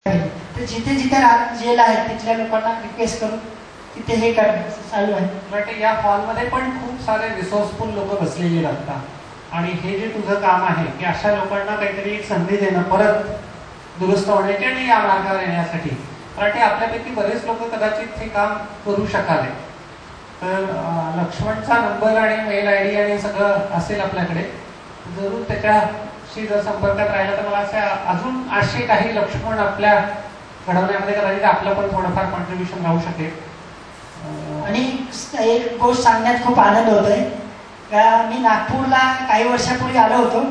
तर जिथे जिथे जेल आहेत तिथल्या लोकांना रिक्वेस्ट करून तिथे हे करणं चालू आहे. या हॉलमध्ये पण खूप सारे रिसोर्सफुल लोक बसलेली असतात आणि हे जे तुझं काम आहे की अशा लोकांना काहीतरी एक संधी देणं परत दुरुस्त होण्याची आणि या मार्गावर येण्यासाठी. कारण ते आपल्यापैकी बरेच लोक कदाचित हे काम करू शकाले. तर लक्ष्मणचा नंबर आणि मेल ID आणि सगळं असेल आपल्याकडे, जरूर त्याच्याशी जर संपर्कात राहिला तर मला असं अजून असे काही लक्ष्मण आपल्या घडवण्यामध्ये कदाचित आपलं पण थोडंफार कॉन्ट्रीब्युशन राहू शकेल. आणि एक गोष्ट सांगण्यात खूप आनंद होतोय का मी नागपूरला काही वर्षापूर्वी आलो होतो.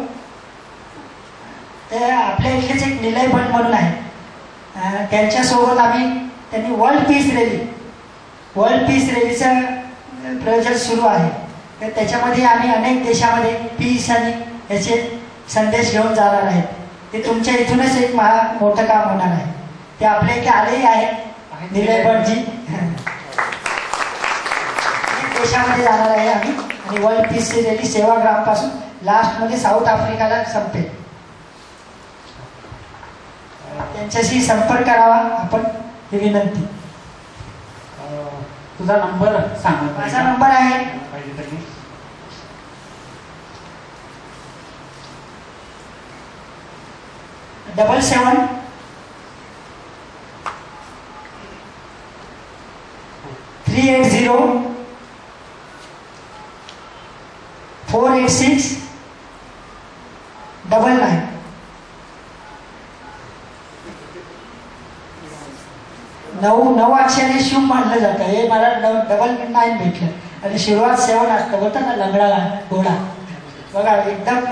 तर आपल्या इथलेच एक निलय भट म्हणून आहे, त्यांच्यासोबत त्यांनी वर्ल्ड पीस रॅलीचं प्रयोजन सुरू आहे. तर त्याच्यामध्ये आम्ही अनेक देशामध्ये पीस आणि याचे संदेश घेऊन जाणार आहेत. ते तुमच्या इथूनच एक मोठं काम होणार आहे. ते आपल्या इथे आलेही आहेत निलय भटजी. देशामध्ये जाणार आहे आम्ही आणि वर्ल्ड पीस रॅली सेवाग्राम पासून लास्टमध्ये साऊथ आफ्रिकाला संपेल. त्यांच्याशी संपर्क करावा आपण ही विनंती. तुझा नंबर सांग. माझा नंबर आहे 77 380 486 99. नऊ अक्षरे शुभ मानलं जातं. हे मला 99 भेटलं आणि सुरुवात 7 असतं. बोलतात ना लंगडा घोडा. बघा एकदम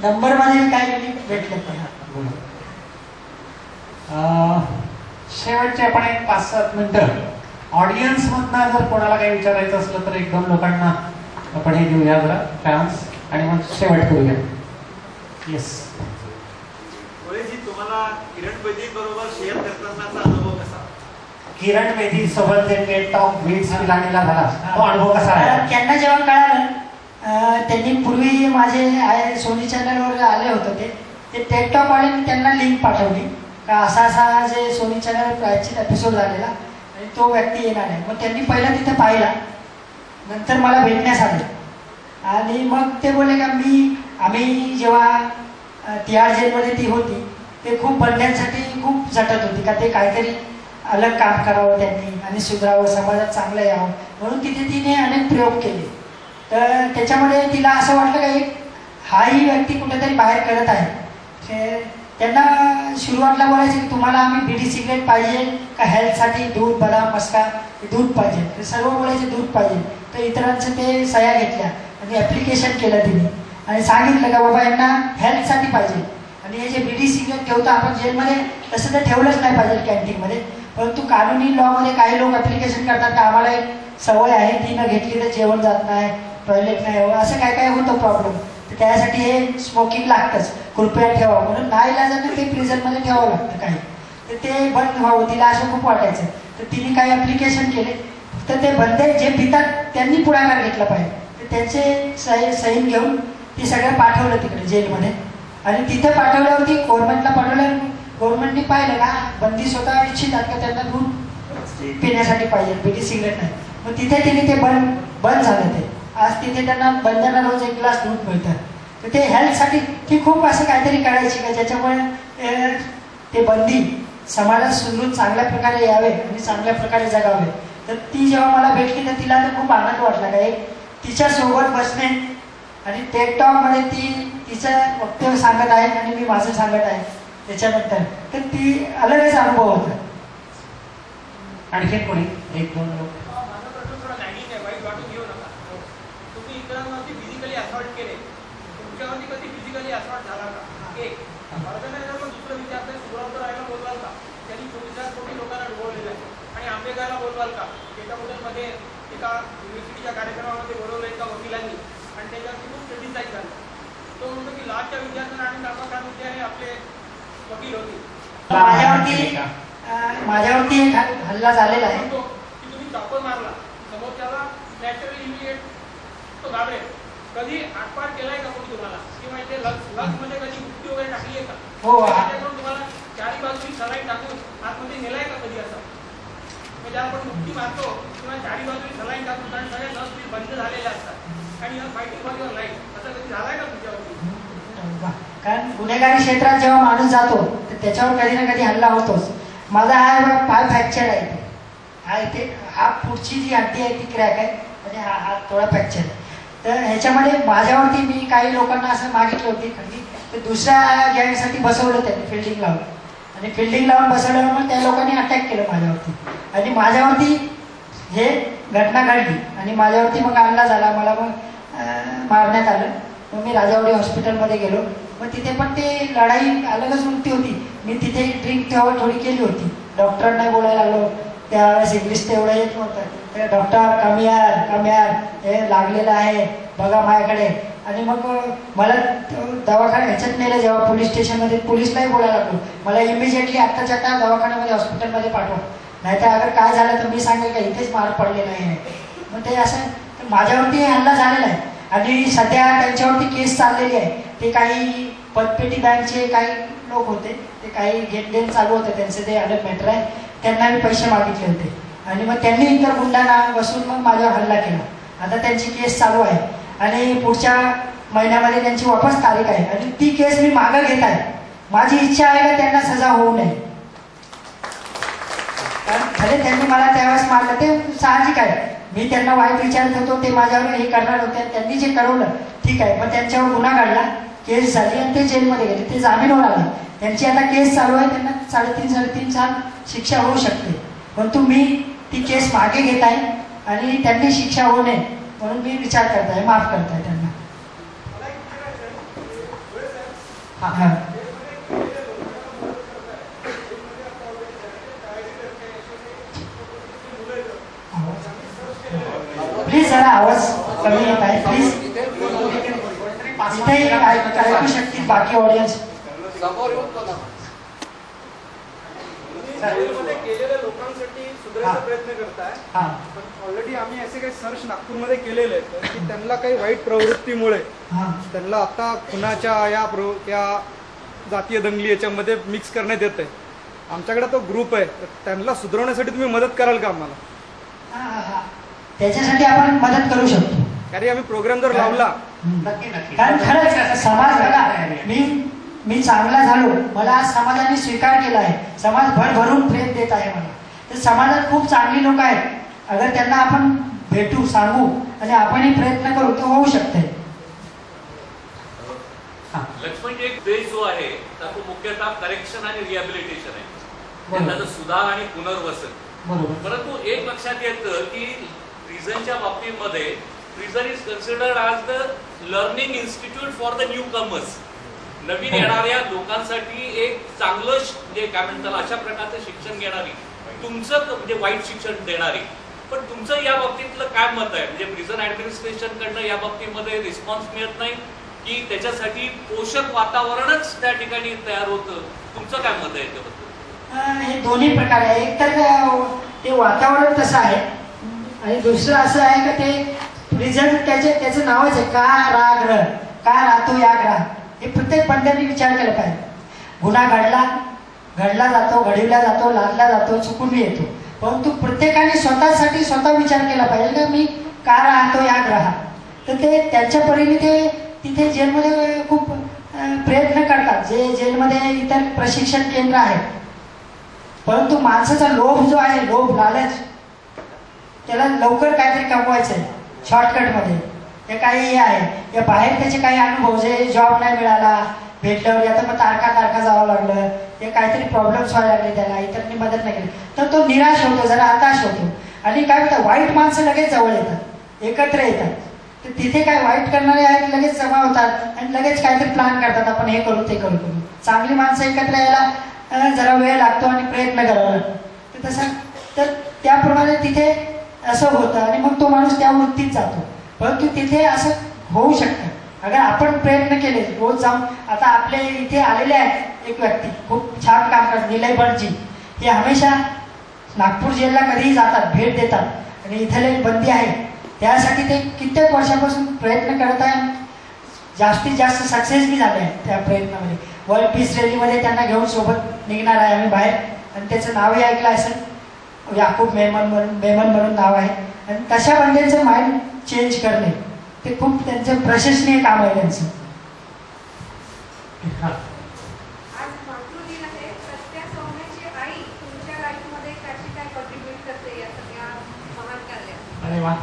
नंबर मध्ये काय भेटलं. शेवटचे आपण एक 5-7 मिनिटं ऑडियन्स मधनं जर कोणाला काही विचारायचं असलं तर 1-2 लोकांना आपण हे घेऊया जरा चान्स आणि मग शेवट करूया. येस. तुम्हाला किरण बेदी बरोबर शेअर करतानाचा अनुभव कसा? किरण बेदी सोबत टेड टॉक विथ पिलानीला झाला तो अनुभव कसा आहे? त्यांना जेव्हा कळालं, त्यांनी पूर्वी माझे सोनी चॅनलवर आले होते ते टेड टॉक वाले त्यांना लिंक पाठवली का असा जे सोनी चॅनल प्रायचित एपिसोड झालेला आणि तो व्यक्ती येणार आहे. मग त्यांनी पहिला तिथे पाहिला, नंतर मला भेटण्यास आले आणि मग ते बोलले का आम्ही जेव्हा तिहार जेलमध्ये ती होती ते खूप बनण्यासाठी खूप झटत होती का ते काहीतरी अलग काम करावं त्यांनी आणि सुधारावं, समाजात चांगलं यावं म्हणून तिने अनेक प्रयोग केले. तर त्याच्यामध्ये तिला असं वाटलं का हाही व्यक्ती कुठेतरी बाहेर करत आहे. त्यांना सुरुवातीला बोलायचे की तुम्हाला आम्ही बीडी सिगरेट पाहिजे का हेल्थसाठी दूध, बदाम, मस्का दूध पाहिजे. ते सर्व बोलायचे दूध पाहिजे. तर इतरांचं ते सह्या घेतल्या आणि ॲप्लिकेशन केलं तिने आणि सांगितलं का बाबा यांना हेल्थसाठी पाहिजे. आणि हे जे बीडी सिगरेट ठेवतो आपण जेलमध्ये तसं तर ठेवलंच नाही पाहिजे कॅन्टीनमध्ये, परंतु कानूनी लॉमध्ये काही लोक ॲप्लिकेशन करतात का आम्हाला एक सवय आहे ती न घेतली तर जेवण जात नाही, टॉयलेट नाही हवं, असं काय होतं प्रॉब्लेम. तर त्यासाठी हे स्मोकिंग लागतंच, कृपया ठेवा म्हणून नाईलाजाने ते प्रिझनमध्ये ठेवावं लागतं काही. तर ते बंद व्हावं तिला असं खूप वाटायचं. तर तिने काही ॲप्लिकेशन केले. तर ते बंदे जे पितात त्यांनी पुढाकार घेतला पाहिजे. तर त्यांचे सहीन घेऊन ती सगळं पाठवलं तिकडे जेलमध्ये आणि तिथे पाठवल्यावरती गव्हर्नमेंटला पाठवल्यावर गव्हर्नमेंटने पाहिलं का बंदी स्वतः इच्छितात का त्यांना दूध पिण्यासाठी पाहिजे, बीडी सिगरेट नाही. मग तिथे तिने ते बंद झालं. ते आज तिथे त्यांना बंदांना रोज 1 ग्लास दूध मिळतं. तर ते हेल्थसाठी ती खूप असं काहीतरी करायची का ज्याच्यामुळे ते बंदी समाजात सुदृढ चांगल्या प्रकारे यावे आणि चांगल्या प्रकारे जगावे. तर ती जेव्हा मला भेटली तर तिला तर खूप आनंद वाटला का तिच्यासोबत बसणे आणि टेड टॉकमध्ये ती तिचं वक्तव्य सांगत आहे आणि मी माझं सांगत आहे त्याच्यानंतर. तर ती अलगच अनुभव होता. आणखी कोणी 1-2 लोक? माझा प्रश्न थोडा नाईनिंग आहे, वाईट वाटून घेऊ नका. तुम्ही इतरांवरती फिजिकली असॉल्ट केले, तुमच्यावरती कधी फिजिकली असॉल्ट झाला का? एक ऑर्गनायझरला दुसरं विचारतंय, सुब्रत रायला बोलवाल का? त्यांनी 24 कोटी लोकांना डुबवलेलं आहे. आणि आंबेगावला बोलवाल का? एका एका युनिव्हर्सिटीच्या कार्यक्रमामध्ये बोलवलं एका वकिलांनी आणि त्याच्यावरती खूप क्रिटिसाईज झालं. तो म्हणतो की लॉच्या विद्यार्थ्यांना आणि कामाकानुद्या हे आपले वकील होते. माझ्यावरती एक हल्ला झालेला आहे. की तुम्ही चॉपर मारला, समोरच्याला नॅचरली इमिडिएट तो घाबरेल. कधी आटपाट केलाय का कोणी तुम्हाला? की माहिती लक्स मध्ये कधी गुप्ती वगैरे टाकली आहे का? हो त्याच्याकडून तुम्हाला चारी बाजूनी सलाईन टाकून आतमध्ये नेलाय का कधी असं? म्हणजे आपण मुक्ती मारतो किंवा चारी बाजूनी सलाईन टाकून, कारण सगळ्या नस बंद झालेल्या असतात आणि फायटिंग फॉर युअर लाईफ असं कधी झालाय का तुमच्यावरती? कारण गुन्हेगारी क्षेत्रात जेव्हा माणूस जातो तर त्याच्यावर कधी ना कधी हल्ला होतोच. माझा हा पाय फ्रॅक्चर आहे, हा इथे हा पुढची जी हड्डी आहे ती क्रॅक आहे आणि हा हात थोडा फ्रॅक्चर आहे. तर ह्याच्यामध्ये माझ्यावरती मी काही लोकांना असं मागितलं होती खंडी, तर दुसऱ्या गँगसाठी बसवलं त्यांनी फिल्डिंग लावून, आणि फिल्डिंग लावून बसवल्यावर मग त्या लोकांनी अटॅक केलं माझ्यावरती आणि माझ्यावरती हे घटना घडली आणि माझ्यावरती मग हल्ला झाला, मला मग मारण्यात आलं. मग मी राजावाडी हॉस्पिटलमध्ये गेलो. मग तिथे पण ते लढाई अलगच वृत्ती होती. मी तिथे ड्रिंक थोडी केली होती. डॉक्टरांना बोलायला लागलो, त्यावेळेस इंग्लिश तेवढं येत नव्हतं. डॉक्टर कमी यार हे लागलेलं आहे बघा माझ्याकडे. आणि मग मला दवाखान्यात ह्याच्यात नेलं, जेव्हा पोलीस स्टेशनमध्ये पोलीसलाही बोलायला लागलो, मला इमिजिएटली आत्ताच्या त्या दवाखान्यामध्ये हॉस्पिटलमध्ये पाठवा, नाहीतर अगर काय झालं तर मी सांगेल का इथेच मार पडलेला आहे. मग ते असं माझ्यावरती हल्ला झालेला आहे आणि सध्या त्यांच्यावरती केस चाललेली आहे. ते काही पतपेटी बँकचे काही लोक होते, ते काही घेणदेण चालू होते त्यांचे, ते अलग मॅटर आहे. त्यांना मी पैसे मागितले होते आणि मग त्यांनी इतर गुंडांना बसून मग माझ्यावर हल्ला केला. आता त्यांची केस चालू आहे आणि पुढच्या महिन्यामध्ये त्यांची वापस तारीख आहे आणि ती केस मी मागं घेत आहे. माझी इच्छा आहे का त्यांना सजा होऊ नये. कारण भले त्यांनी मला त्यावेळेस मारलं ते साहजिक आहे, मी त्यांना वाईट विचारत होतो, ते माझ्यावर हे करणार होते, त्यांनी जे करवलं ठीक आहे. मग त्यांच्यावर गुन्हा घडला, केस झाली आणि ते जेलमध्ये गेले, ते जामीनवर आले. त्यांची आता केस चालू आहे, त्यांना 3.5 साल शिक्षा होऊ शकते. परंतु मी ती केस मागे घेत आहे आणि त्यांनी शिक्षा होऊ नये म्हणून मी विचार करत आहे, माफ करत आहे त्यांना. हां प्लीज जरा आवाज कमी येत आहे प्लीज. इथे ऐकू शकतील बाकी ऑडियन्स. केलेल्या लोकांसाठी सुधारायचा प्रयत्न करताय, पण ऑलरेडी आम्ही असे काही सर्च नागपूरमध्ये केलेले आहेत की त्यांना काही वाईट प्रवृत्तीमुळे त्यांना आता खुनाच्या या जातीय दंगली याच्यामध्ये मिक्स करण्यात येत आहे. आमच्याकडे तो ग्रुप आहे, तर त्यांना सुधारवण्यासाठी तुम्ही मदत कराल का आम्हाला? त्याच्यासाठी आपण मदत करू शकतो. कारण आम्ही प्रोग्राम जर लावला, कारण खरंच समाज बघा, मी चांगला झालो, मला आज समाजाने स्वीकार केला आहे, समाज भरभरून प्रेम देत आहे मला. तर समाजात खूप चांगली लोक आहेत, अगर त्यांना आपण भेटू, सांगू आणि आपणही प्रयत्न करू तर होऊ शकते. लक्ष्मण एक देश जो आहे तो मुख्यतः करेक्शन आणि रिहॅबिलिटेशन आहे, त्याचा सुधार आणि पुनर्वसन. परंतु एक लक्षात येतं की प्रिझनच्या बाबतीमध्ये prison is considered as the learning institute for the newcomers. नवीन येणाऱ्या लोकांसाठी एक चांगलं म्हणजे काय म्हणतात अशा प्रकारचं शिक्षण घेणारी, तुमचं म्हणजे वाईट शिक्षण देणारी. पण तुमचं या बाबतीतलं काय मत आहे? म्हणजे प्रिझन ऍडमिनिस्ट्रेशन कडनं या बाबतीमध्ये रिस्पॉन्स मिळत नाही की त्याच्यासाठी पोषक वातावरणच त्या ठिकाणी तयार होतं? तुमचं काय मत आहे याच्याबद्दल? हे दोन्ही प्रकार आहे. एक तर ते वातावरण तसं आहे आणि दुसरं असं आहे का ते प्रिझन त्याचं नावच आहे का राग्रह, का राहतो या ग्रह. हे प्रत्येक बंद्यांनी विचार केला पाहिजे. गुन्हा घडला जातो, घडविला जातो, लादला जातो, चुकून येतो, परंतु प्रत्येकाने स्वतःसाठी स्वतः विचार केला पाहिजे का मी का राहतो या ग्रहात. तर ते त्यांच्या परीने ते तिथे जेलमध्ये खूप प्रयत्न करतात, जे जेलमध्ये इतर प्रशिक्षण केंद्र आहेत. परंतु माणसाचा लोभ जो आहे, लोभ लालच, त्याला लवकर काहीतरी कमवायचं आहे शॉर्टकटमध्ये. हे काही हे आहे, या बाहेर त्याचे काही अनुभव, जे जॉब नाही मिळाला, भेटल्यावर आता मग तारखा जावं लागलं, हे काहीतरी प्रॉब्लेम्स व्हायला लागले, त्याला इतरांनी मदत नाही केली तर तो निराश होतो, जरा हताश होतो. आणि काय होतं, वाईट माणसं लगेच जवळ येतात, एकत्र येतात. तर तिथे काय वाईट करणारे आहेत लगेच जमा होतात आणि लगेच काहीतरी प्लॅन करतात, आपण हे करू ते करू. चांगली माणसं एकत्र यायला जरा वेळ लागतो आणि प्रयत्न करावा लागतो. तर तसं तर त्याप्रमाणे तिथे असं होतं आणि मग तो माणूस त्या वृत्तीत जातो. परंतु तिथे असं होऊ शकतं अगर आपण प्रयत्न केले, रोज जाऊन. आता आपले इथे आलेले आहेत एक व्यक्ती, खूप छान काम करतात, निलय भटजी. हे हमेशा नागपूर जेलला कधीही जातात, भेट देतात आणि इथले बंदी आहे त्यासाठी ते कित्येक वर्षापासून प्रयत्न करत आहे. जास्तीत जास्त सक्सेस बी झाले आहेत त्या प्रयत्नामध्ये. वर्ल्ड पीस रॅलीमध्ये त्यांना घेऊन सोबत निघणार आहे आम्ही बाहेर, आणि त्याचं नावही ऐकलं असेल, याकूब मेमन म्हणून नाव आहे. आणि तशा बंद्यांचं माइंड चेंज करणे ते खूप त्यांचं प्रशंसनीय काम आहे त्यांचं. आज मातृदिन आहे, तर त्या सौम्याची आई तुमच्या लाईफमध्ये कशी काय कॉन्ट्रीब्यूट करते या सगळ्या महान कार्यात? अरे वा,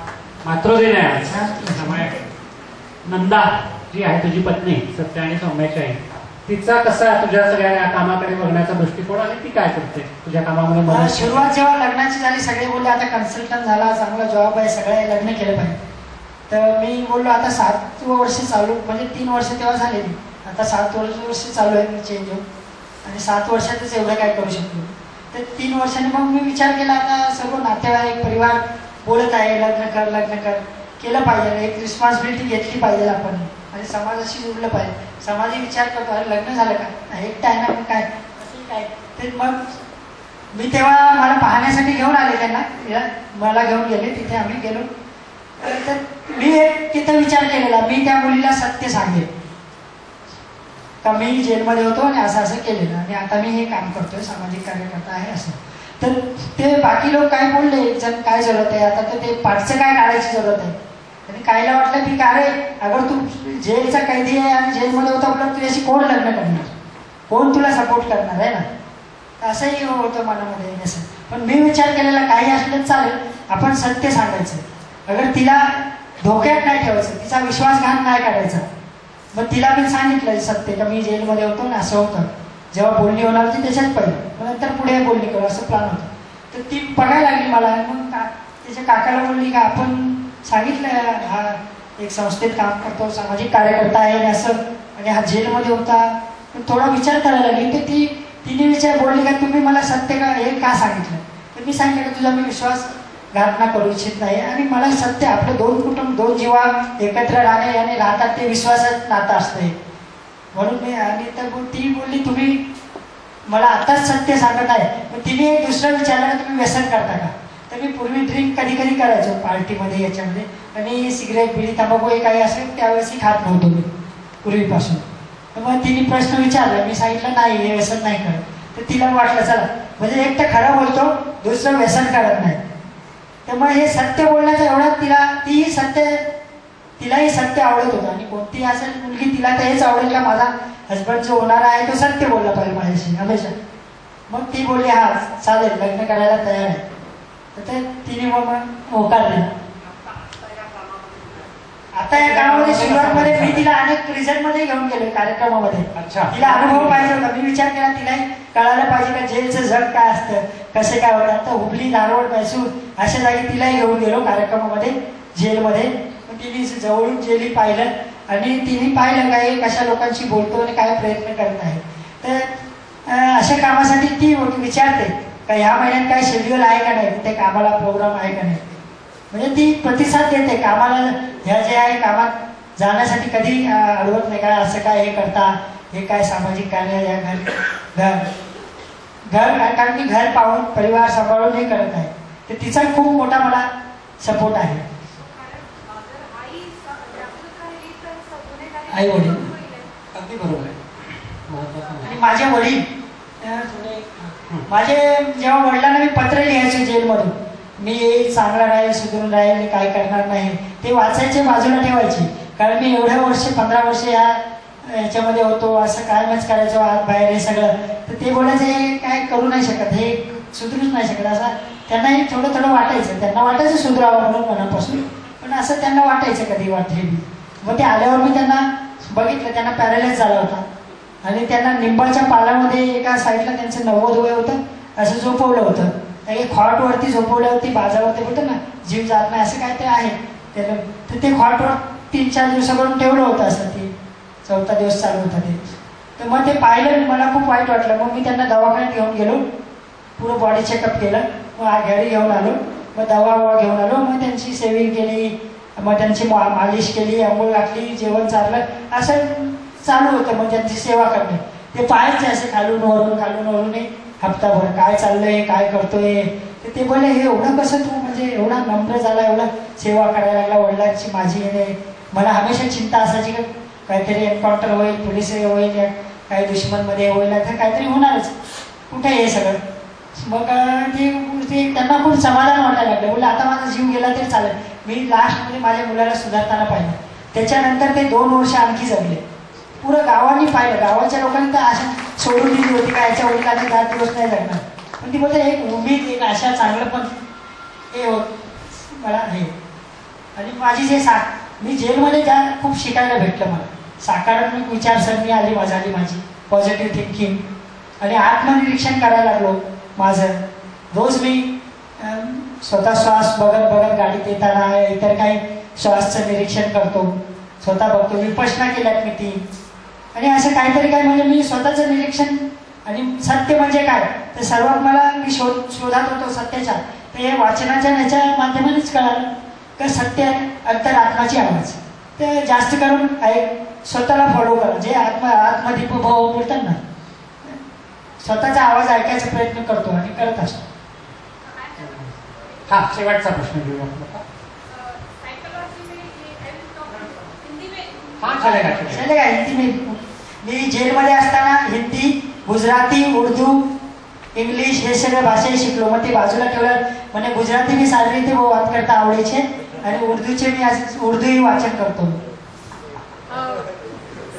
मातृदिन आहे आज. त्यामुळे नंदा जी आहे तुझी पत्नी सत्य आणि सौम्याची आई, तिचा कसा तुझ्या सगळ्या कामाकडे बघण्याचा दृष्टिकोन आणि ती काय करते तुझ्या कामामध्ये मदत? सुरुवात जेव्हा लग्नाची झाली सगळे बोलले आता कन्सल्टंट झाला, चांगला जॉब आहे, सगळे लग्न केलं पाहिजे. तर मी बोललो आता 7 वर्ष चालू, म्हणजे 3 वर्ष तेव्हा झालेली, आता 7 वर्ष चालू आहे मी चेंज होऊन, आणि 7 वर्षातच एवढं काय करू शकतो. तर 3 वर्षांनी मग मी विचार केला आता सर्व नातेवाईक परिवार बोलत आहे लग्न कर केलं पाहिजे, एक रिस्पॉन्सिबिलिटी घेतली पाहिजे आपण, आणि समाजाशी जुळलं पाहिजे. समाजही विचार करतो अरे लग्न झालं का, एकटं आहे ना मग काय असं काय. ते मग मी तेव्हा मला पाहण्यासाठी घेऊन आले त्यांना, मला घेऊन गेले, तिथे आम्ही गेलो. तर मी एक तिथं विचार केलेला, मी त्या मुलीला सत्य सांगेन का मी जेलमध्ये होतो आणि असं असं केलेलं, आणि आता मी हे काम करतोय, सामाजिक कार्यकर्ता आहे असं. तर ते बाकी लोक काय बोलले, एक जण काय जरूरत आहे आता, तर ते पाठचं काय काढायची जरूरत आहे. आणि कायला वाटलं की काय रे, अगर तू जेलचा कैदी आहे आणि जेलमध्ये होता आपलं तुझ्याशी कोण लग्न करणार, कोण तुला सपोर्ट करणार आहे ना, असंही होतं मनामध्ये असं. पण मी विचार केलेला काही असलं चालेल, आपण सत्य सांगायचं, अगर तिला धोक्यात नाही ठेवायचं, तिचा विश्वासघात नाही करायचा. मग तिला मी सांगितलं सत्य का मी जेलमध्ये होतो ना असं होतं, जेव्हा बोलणी होणार होती त्याच्यात पहिलं, मग नंतर पुढे बोलणी करू असं प्लॅन होतं. तर ती बघायला लागली मला, मग त्याच्या काकाला बोलली का आपण सांगितलं हा एक संस्थेत काम करतो, सामाजिक कार्यकर्ता आहे आणि असं, आणि हा जेलमध्ये होता. थोडा विचार करायला लागली. तर तिने विचार बोलली का तुम्ही मला सत्य का हे का सांगितलं. तर मी सांगितलं का तुझा मी विश्वासघात ना करू इच्छित नाही, आणि मला सत्य आपलं 2 कुटुंब 2 जीवा एकत्र राहणे आणि राहतात ते विश्वासात नातं असतंय म्हणून मी. आणि तर ती बोलली तुम्ही मला आताच सत्य सांगत आहे. पण तिने एक दुसरं विचारलं तुम्ही व्यसन करता का. तर मी पूर्वी ड्रिंक कधी करायचो पार्टीमध्ये याच्यामध्ये, आणि सिगरेट बिडी तंबाखू हे काही असेल त्यावेळेसही खात नव्हतो मी पूर्वीपासून. तर मग तिने प्रश्न विचारला, मी सांगितलं नाही हे व्यसन नाही करत. तर तिला वाटलं चला म्हणजे एक तर खरं बोलतो, दुसरं व्यसन करत नाही. तर मग हे सत्य बोलण्याचा एवढा तिलाही सत्य आवडत होतं, आणि कोणतीही असेल मुलगी तिला तर हेच आवडेल का माझा हसबंड जो होणारा आहे तो सत्य बोलला पाहिजे माझ्याशी हमेशा. मग ती बोलली हा चालेल लग्न करायला तयार आहे. तर तिने मग होकार दिला. आता या कामामध्ये सुरुवातमध्ये मी तिला अनेक रिझल्टमध्ये घेऊन गेलो कार्यक्रमामध्ये. तिला अनुभव पाहिजे होता. मी विचार केला तिलाही कळायला पाहिजे का जेलचं जग काय असतं, कसे काय होतं. आता हुबली धारवड मैसूर अशा जागी तिलाही घेऊन गेलो कार्यक्रमामध्ये जेलमध्ये. तिने जवळून जेली पाहिलं, आणि तिने पाहिलं काय कशा लोकांशी बोलतो आणि काय प्रयत्न करत आहे. तर अशा कामासाठी ती विचारते का ह्या महिन्यात काय शेड्यूल आहे का नाही, ते कामाला प्रोग्राम आहे का नाही. म्हणजे ती प्रतिसाद देते कामाला, ह्या जे आहे कामात जाण्यासाठी कधी अडवत नाही. काय असं काय हे करता, हे काय सामाजिक कार्य या घर कारण की घर पाहून परिवार सांभाळून हे करत आहे. तर तिचा खूप मोठा मला सपोर्ट आहे. आई वडील अगदी बरोबर आहे. आणि माझे वडील माझे जेव्हा वडिलांना मी पत्र लिहायचो जेलमधून, मी चांगला राहील सुधरून राहील मी काय करणार नाही, ते वाचायचे बाजूला ठेवायचे. कारण मी एवढ्या वर्ष 15 वर्ष याच्यामध्ये होतो, असं कायमच करायचो आत बाहेर हे सगळं. तर ते बोलायचे हे काय करू नाही शकत, हे सुधरूच नाही शकत. असं त्यांनाही थोडं वाटायचं. त्यांना वाटायचं सुधरावं म्हणून मनापासून, पण असं त्यांना वाटायचं कधी वाटले. मग ते आल्यावर मी त्यांना बघितलं, त्यांना पॅरालाइज झाला होता, आणि त्यांना निंबाच्या पालामध्ये एका साईडला त्यांचं 90 वय होतं, असं झोपवलं होतं. एक खॉटवरती झोपवल्यावरती बाजावरती होतं ना जीव जात नाही असं काय ते आहे त्याला. तर ते खॉटवर 3-4 दिवसाकडून ठेवलं होतं, असं ते 4था दिवस चालू होता ते. तर मग ते पाहिलं, मला खूप वाईट वाटलं. मग मी त्यांना दवाखान्यात घेऊन गेलो, पुरं बॉडी चेकअप केलं, मग घरी घेऊन आलो, मग दवा घेऊन आलो, मग त्यांची सेविंग केली, मग त्यांची मालिश केली, आंघोळ घातली, जेवण चाललं, असं चालू होतं. मग त्यांची सेवा करणे ते पाहायचे असे खालून वरून हप्ताभर काय चाललंय काय करतोय. तर ते बोले हे एवढं कसं तू म्हणजे एवढा नम्र झाला, एवढा सेवा करायला लागला वडिलांची माझी. मला हमेशा चिंता असायची का काहीतरी एन्काउंटर होईल, पोलीस होईल, या काही दुश्मनमध्ये होईल, तर काहीतरी होणारच. कुठे हे सगळं. मग ते त्यांना खूप समाधान वाटायला लागलं. बोलले आता माझा जीव गेला तरी चालेल, मी लास्टमध्ये माझ्या मुलाला सुधारताना पाहिलं. त्याच्यानंतर ते 2 वर्ष आणखी जगले. पुरं गावाने पाहिलं, गावाच्या लोकांनी तर अशा सोडून दिली होती का याच्या वडिलांनी 10 दिवस नाही जगणार. पण ती बोलते एक उमेद, एक आशा, चांगलं पण हे होत मला हे. आणि माझी जे मी जेलमध्ये खूप शिकायला भेटलं मला. सकारात्मक विचारसरणी आली माझी पॉझिटिव्ह थिंकिंग, आणि आत्मनिरीक्षण करायला लागलो माझं. रोज मी स्वतः श्वास बघत गाडीत येताना इतर काही श्वासचं निरीक्षण करतो, स्वतः बघतो. विपश्यना केल्यात मी 3. आणि असं काहीतरी काय म्हणजे मी स्वतःचं निरीक्षण. आणि सत्य म्हणजे काय तर सर्वात मला मी शोधात होतो सत्याच्या, तर हे वाचनाच्या ह्याच्या माध्यमानेच कळालं का सत्य अंतरात्माची आवाज. तर जास्त करून स्वतःला फॉलो करा, जे आत्मदीपभाव बोलतात ना, स्वतःचा आवाज ऐकायचा प्रयत्न करतो आणि करत असतो. हा शेवटचा प्रश्न घेऊया. चलेगा हिंदी में. मी जेलमध्ये असताना हिंदी, गुजराती, उर्दू, इंग्लिश हे सगळ्या भाषा शिकलो. मग ते बाजूला ठेवलं. म्हणजे गुजराती मी सारी रीते वाद करता आवडायचे, आणि उर्दूचे मी उर्दूही वाचन करतो.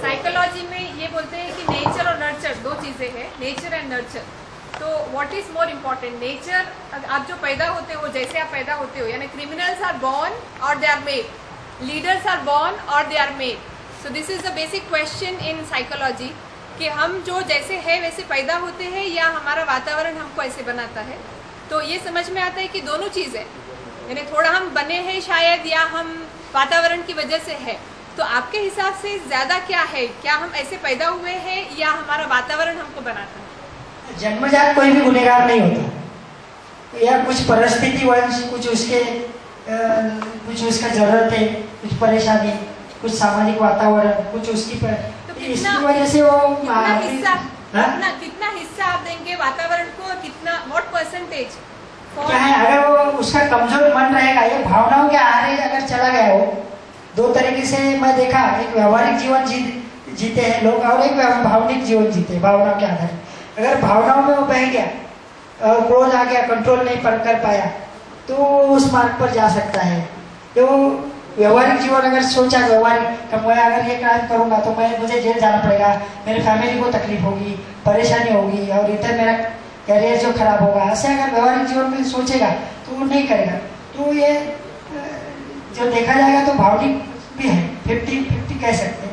साइकोलॉजी में ये बोलते हैं कि नेचर और नर्चर 2 चीज़ें हैं, नेचर एंड नर्चर. तो what is more important? Nature, आप जो पैदा होते हो, जैसे आप पैदा होते हो, यानी criminals are born or they are made, leaders are born or they are made. So this is the basic question in psychology कि हम जो जैसे है वैसे पैदा होते हैं या हमारा वातावरण हमको ऐसे बनाता है. तो ये समझ में आता है कि दोनों चीज़ है, यानी थोड़ा हम बने हैं शायद, या हम वातावरण की वजह से है. तो आपके हिसाब से ज़्यादा क्या है? क्या हम ऐसे पैदा हुए हैं या हमारा वातावरण हमको बनाता है? जन्मजात कोई भी गुनहगार नहीं होता, या कुछ परिस्थिति वंश, कुछ उसका जरूरत है, कुछ परेशानी, कुछ सामाजिक वातावरण, कुछ उसकी इसकी वजह से वो कितना हिस्सा आप देंगे वातावरण को? कितना, व्हाट परसेंटेज? क्या है, अगर वो उसका कमजोर मन रहेगा, ये भावनाओं के आहारे अगर चला गया हो. 2 तरीके से मैं देखा, एक व्यवहारिक जीवन जीते हैं लोग, और एक भावनिक जीवन जीते हैं भावनाओं के आधार. अगर भावनाओं में वो बह गया, क्रोध आ गया, कंट्रोल नहीं कर पाया, तो उस मार्ग पर जा सकता है. तो व्यवहारिक जीवन अगर सोचा, व्यवहारिक मैं अगर ये क्राइम करूंगा तो मुझे जेल जाना पड़ेगा, मेरे फैमिली को तकलीफ होगी, परेशानी होगी, और इधर मेरा करियर जो खराब होगा, ऐसे अगर व्यवहारिक जीवन में सोचेगा तो वो नहीं करेगा. तो ये जो देखा जाएगा तो भावनिक भी है, 50-50 कह सकते हैं.